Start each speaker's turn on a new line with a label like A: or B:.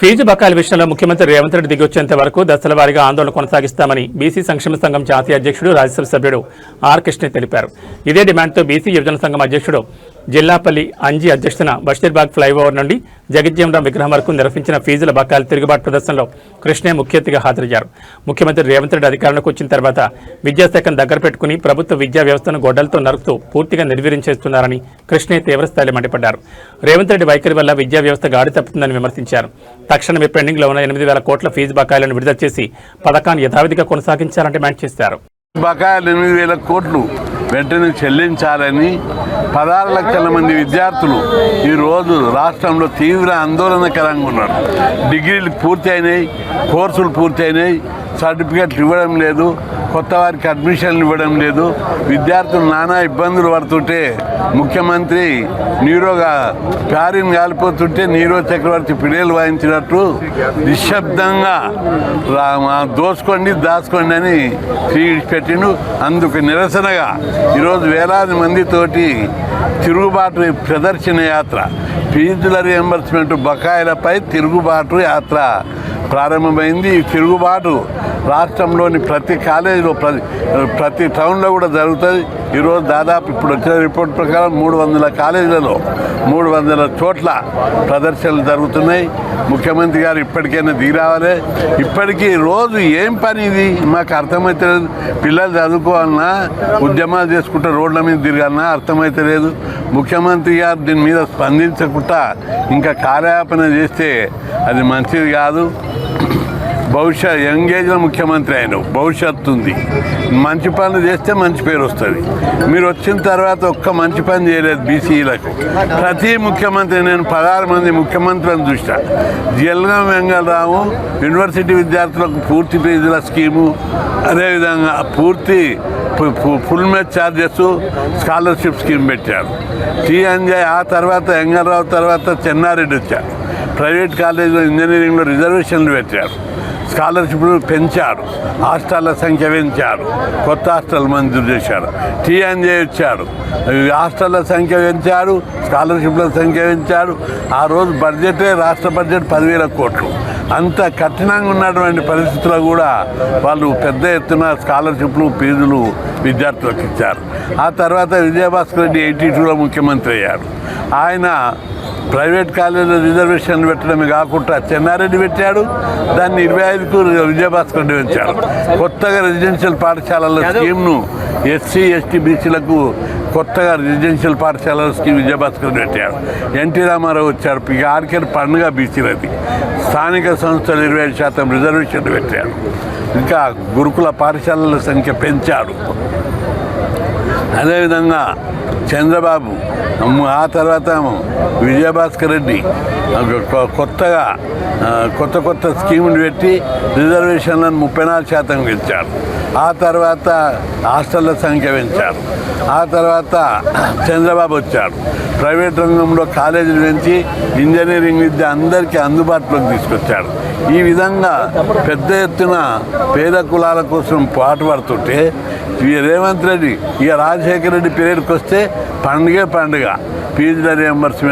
A: Fee బకాయిల విషయంలో ముఖ్యమంత్రి రేవంత్ రెడ్డి దిగొచ్చేంత వరకు దశల వారీగా ఆందోళన కొనసాగిస్తామని బీసీ సంక్షేమ సంఘం జాతీయ అధ్యక్షుడు రాజ్యసభ సభ్యుడు ఆర్ కృష్ణ తెలిపారు. ఇదే డిమాండ్తో బీసీ యువజన సంఘం అధ్యక్షుడు జిల్లాపల్లి అంజీ అధ్యక్షతన బషీర్బాగ్ ఫ్లైఓవర్ నుండి జగజ్జీవనరాం విగ్రహం వరకు నిర్వహించిన ఫీజుల బకాయిల తిరుగుబాటు ప్రదర్శనలో కృష్ణే ముఖ్య అతిథిగా హాజరయ్యారు. ముఖ్యమంత్రి రేవంత్ రెడ్డి అధికారంలోకి వచ్చిన తర్వాత విద్యాశాఖను దగ్గర పెట్టుకుని ప్రభుత్వ విద్యా వ్యవస్థను గొడ్డలతో నరుకుతూ పూర్తిగా నిర్వీర్యం చేస్తున్నారని కృష్ణే తీవ్రస్థాయిలో మండిపడ్డారు. రేవంత్ రెడ్డి వైఖరి వల్ల విద్యా వ్యవస్థ గాడి తప్పుతుందని విమర్శించారు. తక్షణమే పెండింగ్లో ఉన్న 8,000 కోట్ల ఫీజు బకాయిలను విడుదల చేసి పథకాన్ని యథావిధిగా కొనసాగించాలని డిమాండ్ చేశారు.
B: బకాయిలు 8,000 కోట్లు వెంటనే చెల్లించాలని 16 లక్షల మంది విద్యార్థులు ఈరోజు రాష్ట్రంలో తీవ్ర ఆందోళనకరంగా ఉన్నారు. డిగ్రీలు పూర్తి అయినాయి, కోర్సులు పూర్తి అయినాయి, సర్టిఫికెట్లు ఇవ్వడం లేదు, కొత్త వారికి అడ్మిషన్లు ఇవ్వడం లేదు. విద్యార్థులు నానా ఇబ్బందులు పడుతుంటే ముఖ్యమంత్రి నీరోగా ప్యారిని కాలిపోతుంటే నీరో చక్రవర్తి పిడేలు వాయించినట్టు నిశ్శబ్దంగా దోసుకోండి దాచుకోండి అని పెట్టిండు. అందుకు నిరసనగా ఈరోజు వేలాది మందితోటి తిరుగుబాటు ప్రదర్శన యాత్ర, ఫీజుల రియంబర్స్మెంట్ బకాయిలపై తిరుగుబాటు యాత్ర ప్రారంభమైంది. ఈ తిరుగుబాటు రాష్ట్రంలోని ప్రతి కాలేజీలో ప్రతి టౌన్లో కూడా జరుగుతుంది. ఈరోజు దాదాపు ఇప్పుడు వచ్చిన రిపోర్ట్ ప్రకారం 300 కాలేజీలలో 300 చోట్ల ప్రదర్శనలు జరుగుతున్నాయి. ముఖ్యమంత్రి గారు ఇప్పటికైనా దిగిరావాలి. ఇప్పటికీ రోజు ఏం పని ఇది మాకు అర్థమైతే లేదు. పిల్లలు చదువుకోవాలన్నా, ఉద్యమాలు చేసుకుంటే రోడ్ల మీద తిరగాలన్నా అర్థమైతే లేదు. ముఖ్యమంత్రి గారు దీని మీద స్పందించకుండా ఇంకా కార్యాపన చేస్తే అది మంచిది కాదు. యంగ్ ఏజ్లో ముఖ్యమంత్రి అయిన భవిష్యత్తు ఉంది. మంచి పనులు చేస్తే మంచి పేరు వస్తుంది. మీరు వచ్చిన తర్వాత ఒక్క మంచి పని చేయలేదు బీసీలకు. ప్రతి ముఖ్యమంత్రి, నేను 16 మంది ముఖ్యమంత్రులను చూసా. జలగం వెంగళరావు యూనివర్సిటీ విద్యార్థులకు పూర్తి ఫీజుల స్కీము, అదేవిధంగా పూర్తి full match charges scholarship scheme పెట్టాడు. టీ అంజయ్, ఆ తర్వాత వెంగళరావు తర్వాత చెన్నారెడ్డి వచ్చాడు. ప్రైవేట్ కాలేజీలో ఇంజనీరింగ్లో రిజర్వేషన్లు పెట్టాడు, స్కాలర్షిప్లు పెంచాడు, హాస్టళ్ల సంఖ్య పెంచాడు, కొత్త హాస్టల్ మంజూరు చేశాడు. టీ అంజయ్ వచ్చాడు, హాస్టళ్ల సంఖ్య పెంచాడు, స్కాలర్షిప్ల సంఖ్య పెంచాడు. ఆ రోజు బడ్జెటే రాష్ట్ర బడ్జెట్ 10,000 కోట్లు. అంత కఠినంగా ఉన్నటువంటి పరిస్థితుల్లో కూడా వాళ్ళు పెద్ద ఎత్తున స్కాలర్షిప్లు ఫీజులు విద్యార్థులకు ఇచ్చారు. ఆ తర్వాత విజయభాస్కర్ రెడ్డి 82లో ముఖ్యమంత్రి అయ్యాడు. ఆయన ప్రైవేట్ కాలేజీలో రిజర్వేషన్లు పెట్టడమే కాకుండా చెన్నారెడ్డి పెట్టాడు, దాన్ని 25కు విజయభాస్కర్ రెడ్డి పెంచాడు. కొత్తగా రెసిడెన్షియల్ పాఠశాలల స్కీమ్ను ఎస్సీ ఎస్టీ బీసీలకు కొత్తగా రెసిడెన్షియల్ పాఠశాలల స్కీమ్ విజయభాస్కర్ రెడ్డి పెట్టాడు. ఎన్టీ రామారావు వచ్చాడు. ఇక ఆడికెళ్ళి పండుగ బీసీలది. స్థానిక సంస్థలు 25% రిజర్వేషన్లు పెట్టాడు. ఇంకా గురుకుల పాఠశాలల సంఖ్య పెంచాడు. అదేవిధంగా చంద్రబాబు, ఆ తర్వాత విజయభాస్కర్ రెడ్డి కొత్తగా కొత్త స్కీములు పెట్టి రిజర్వేషన్లను 34% పెంచారు. ఆ తర్వాత హాస్టళ్ల సంఖ్య పెంచారు. ఆ తర్వాత చంద్రబాబు వచ్చాడు. ప్రైవేట్ రంగంలో కాలేజీలు పెంచి ఇంజనీరింగ్ విద్య అందరికీ అందుబాటులోకి తీసుకొచ్చాడు. ఈ విధంగా పెద్ద ఎత్తున పేద కులాల కోసం పాటుపడుతుంటే రేవంత్ రెడ్డి, ఇక రాజశేఖర రెడ్డి పీరియడ్కి వస్తే పండుగ ఫీజుల రియంబర్స్మెంట్